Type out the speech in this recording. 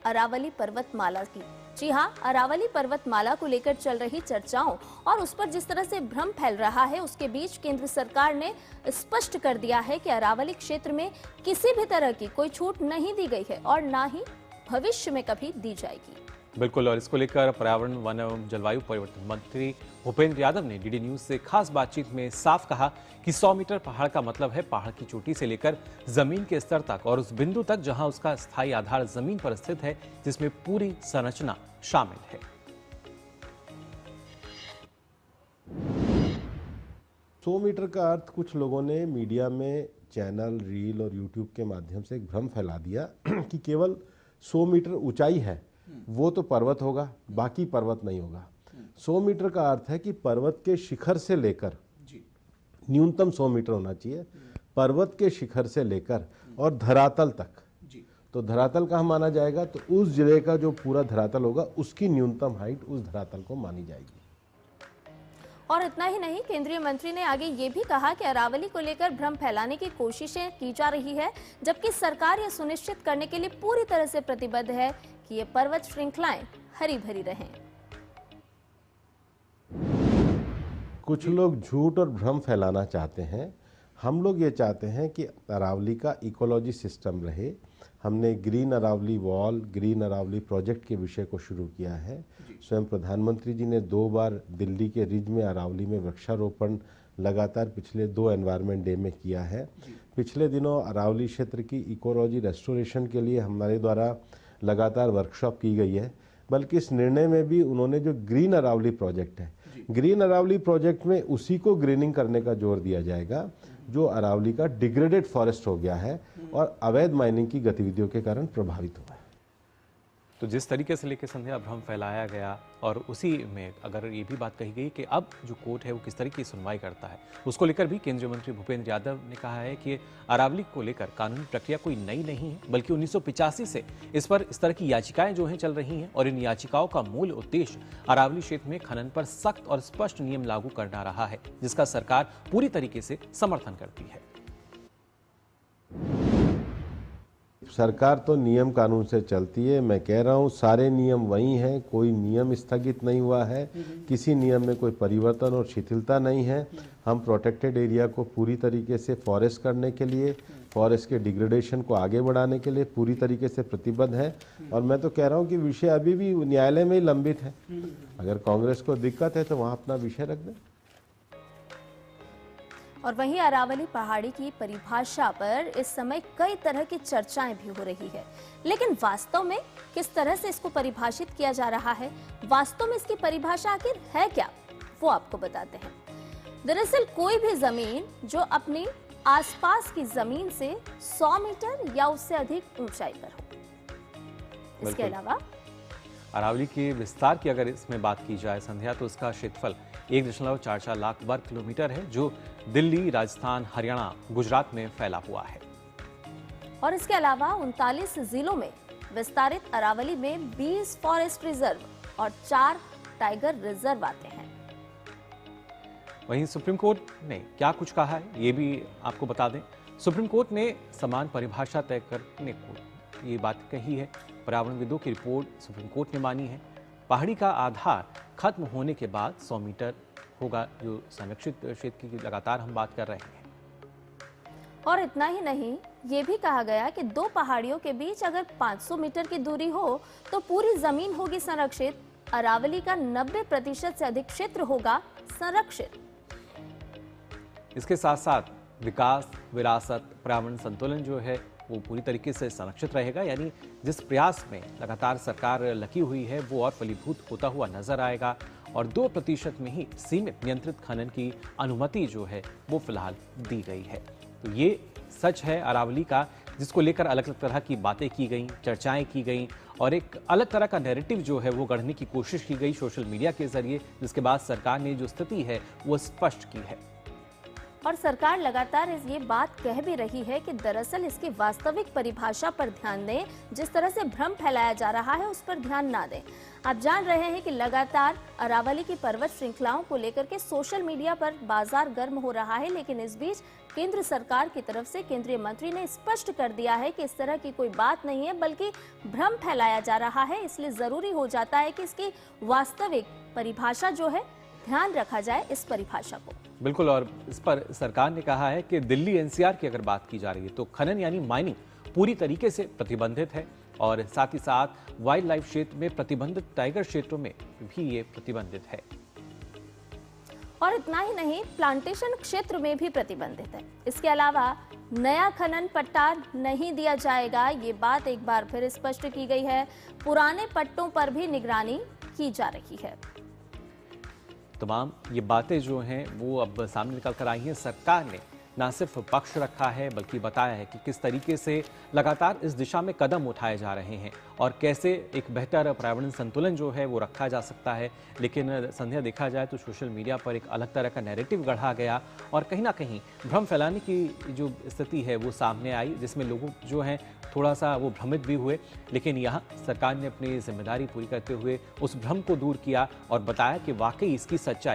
अरावली पर्वतमाला की। जी हाँ, अरावली पर्वतमाला को लेकर चल रही चर्चाओं और उस पर जिस तरह से भ्रम फैल रहा है, उसके बीच केंद्र सरकार ने स्पष्ट कर दिया है कि अरावली क्षेत्र में किसी भी तरह की कोई छूट नहीं दी गई है और ना ही भविष्य में कभी दी जाएगी। बिल्कुल, और इसको लेकर पर्यावरण, वन एवं जलवायु परिवर्तन मंत्री भूपेंद्र यादव ने डीडी न्यूज से खास बातचीत में साफ कहा कि 100 मीटर पहाड़ का मतलब है पहाड़ की चोटी से लेकर जमीन के स्तर तक और उस बिंदु तक जहां उसका स्थायी आधार जमीन पर स्थित है, जिसमें पूरी संरचना शामिल है। 100 मीटर का अर्थ कुछ लोगों ने मीडिया में चैनल, रील और यूट्यूब के माध्यम से एक भ्रम फैला दिया कि केवल 100 मीटर ऊंचाई है, वो तो पर्वत होगा, बाकी पर्वत नहीं होगा। 100 मीटर का अर्थ है कि पर्वत के शिखर से लेकर न्यूनतम 100 मीटर होना चाहिए, पर्वत के शिखर से लेकर और धरातल तक। तो धरातल कहाँ माना जाएगा? तो उस जिले का जो पूरा धरातल होगा उसकी न्यूनतम हाइट उस धरातल को मानी जाएगी। और इतना ही नहीं, केंद्रीय मंत्री ने आगे ये भी कहा कि अरावली को लेकर भ्रम फैलाने की कोशिशें की जा रही है, जबकि सरकार यह सुनिश्चित करने के लिए पूरी तरह से प्रतिबद्ध है कि ये पर्वत श्रृंखलाएं हरी भरी रहें। कुछ लोग झूठ और भ्रम फैलाना चाहते हैं। हम लोग ये चाहते हैं कि अरावली का इकोलॉजी सिस्टम रहे। हमने green Aravalli wall, green Aravalli project के विषय को शुरू किया है। स्वयं प्रधानमंत्री जी ने 2 बार दिल्ली के रिज में अरावली में वृक्षारोपण लगातार पिछले 2 एनवायरनमेंट डे में किया है। पिछले दिनों अरावली क्षेत्र की इकोलॉजी रेस्टोरेशन के लिए हमारे द्वारा लगातार वर्कशॉप की गई है। बल्कि इस निर्णय में भी उन्होंने जो ग्रीन अरावली प्रोजेक्ट है, ग्रीन अरावली प्रोजेक्ट में उसी को ग्रीनिंग करने का जोर दिया जाएगा जो अरावली का डिग्रेडेड फॉरेस्ट हो गया है और अवैध माइनिंग की गतिविधियों के कारण प्रभावित हुआ है। तो जिस तरीके से लेकर संध्या भ्रम फैलाया गया और उसी में अगर ये भी बात कही गई कि अब जो कोर्ट है वो किस तरीके की सुनवाई करता है, उसको लेकर भी केंद्रीय मंत्री भूपेंद्र यादव ने कहा है कि अरावली को लेकर कानूनी प्रक्रिया कोई नई नहीं है, बल्कि 1985 से इस पर इस तरह की याचिकाएं जो हैं चल रही हैं और इन याचिकाओं का मूल उद्देश्य अरावली क्षेत्र में खनन पर सख्त और स्पष्ट नियम लागू करना रहा है, जिसका सरकार पूरी तरीके से समर्थन करती है। सरकार तो नियम कानून से चलती है। मैं कह रहा हूँ सारे नियम वही हैं, कोई नियम स्थगित नहीं हुआ है, किसी नियम में कोई परिवर्तन और शिथिलता नहीं है। हम प्रोटेक्टेड एरिया को पूरी तरीके से फॉरेस्ट करने के लिए, फॉरेस्ट के डिग्रेडेशन को आगे बढ़ाने के लिए पूरी तरीके से प्रतिबद्ध है। और मैं तो कह रहा हूँ कि विषय अभी भी न्यायालय में ही लंबित है। अगर कांग्रेस को दिक्कत है तो वहाँ अपना विषय रख दें। और वहीं अरावली पहाड़ी की परिभाषा पर इस समय कई तरह की चर्चाएं भी हो रही है, लेकिन वास्तव में किस तरह से इसको परिभाषित किया जा रहा है, वास्तव में इसकी परिभाषा आखिर है क्या, वो आपको बताते हैं। दरअसल कोई भी जमीन जो अपनी आसपास की जमीन से 100 मीटर या उससे अधिक ऊंचाई पर हो। इसके अलावा अरावली के विस्तार की अगर इसमें बात की जाए संध्या, तो इसका क्षेत्रफल 1.44 लाख वर्ग किलोमीटर है, जो दिल्ली, राजस्थान, हरियाणा, गुजरात में फैला हुआ है। और इसके अलावा 39 जिलों में विस्तारित अरावली में 20 फॉरेस्ट रिजर्व और 4 टाइगर रिजर्व आते हैं। वहीं सुप्रीम कोर्ट ने क्या कुछ कहा है ये भी आपको बता दें। सुप्रीम कोर्ट ने समान परिभाषा तय करने को ये बात कही है। पर्यावरणविदों की रिपोर्ट सुप्रीम कोर्ट ने मानी है। पहाड़ी का आधार खत्म होने के बाद 100 मीटर होगा, जो संरक्षित क्षेत्र की लगातार हम बात कर रहे हैं। और इतना ही नहीं, ये भी कहा गया कि 2 पहाड़ियों के बीच अगर 500 मीटर की दूरी हो तो पूरी जमीन होगी संरक्षित। अरावली का 90% से अधिक क्षेत्र होगा संरक्षित। इसके साथ साथ विकास, विरासत, पर्यावरण संतुलन जो है वो पूरी तरीके से संरक्षित रहेगा। यानी जिस प्रयास में लगातार सरकार लगी हुई है वो और फलीभूत होता हुआ नजर आएगा और 2% में ही सीमित नियंत्रित खनन की अनुमति जो है वो फिलहाल दी गई है। तो ये सच है अरावली का, जिसको लेकर अलग अलग तरह की बातें की गई, चर्चाएं की गई और एक अलग तरह का नैरेटिव जो है वो गढ़ने की कोशिश की गई सोशल मीडिया के जरिए, जिसके बाद सरकार ने जो स्थिति है वो स्पष्ट की है। और सरकार लगातार ये बात कह भी रही है कि दरअसल इसकी वास्तविक परिभाषा पर ध्यान दें, जिस तरह से भ्रम फैलाया जा रहा है उस पर ध्यान ना दें। आप जान रहे हैं कि लगातार अरावली की पर्वत श्रृंखलाओं को लेकर के सोशल मीडिया पर बाजार गर्म हो रहा है, लेकिन इस बीच केंद्र सरकार की तरफ से केंद्रीय मंत्री ने स्पष्ट कर दिया है कि इस तरह की कोई बात नहीं है, बल्कि भ्रम फैलाया जा रहा है। इसलिए जरूरी हो जाता है कि इसकी वास्तविक परिभाषा जो है, ध्यान रखा जाए इस परिभाषा को। बिल्कुल, और इस पर सरकार ने कहा है कि दिल्ली एनसीआर की अगर बात की जा रही है तो खनन यानी माइनिंग पूरी तरीके से प्रतिबंधित है, और साथ ही साथ वाइल्ड लाइफ क्षेत्र में प्रतिबंधित टाइगर क्षेत्रों में भी ये प्रतिबंधित है। और इतना ही नहीं, प्लांटेशन क्षेत्र में भी प्रतिबंधित है। इसके अलावा नया खनन पट्टा नहीं दिया जाएगा, ये बात एक बार फिर स्पष्ट की गई है। पुराने पट्टों पर भी निगरानी की जा रही है। तमाम ये बातें जो हैं वो अब सामने निकल कर आई हैं। सरकार ने ना सिर्फ पक्ष रखा है बल्कि बताया है कि किस तरीके से लगातार इस दिशा में कदम उठाए जा रहे हैं और कैसे एक बेहतर पर्यावरण संतुलन जो है वो रखा जा सकता है। लेकिन संध्या देखा जाए तो सोशल मीडिया पर एक अलग तरह का नैरेटिव गढ़ा गया और कहीं ना कहीं भ्रम फैलाने की जो स्थिति है वो सामने आई, जिसमें लोग जो हैं थोड़ा सा वो भ्रमित भी हुए। लेकिन यहाँ सरकार ने अपनी जिम्मेदारी पूरी करते हुए उस भ्रम को दूर किया और बताया कि वाकई इसकी सच्चाई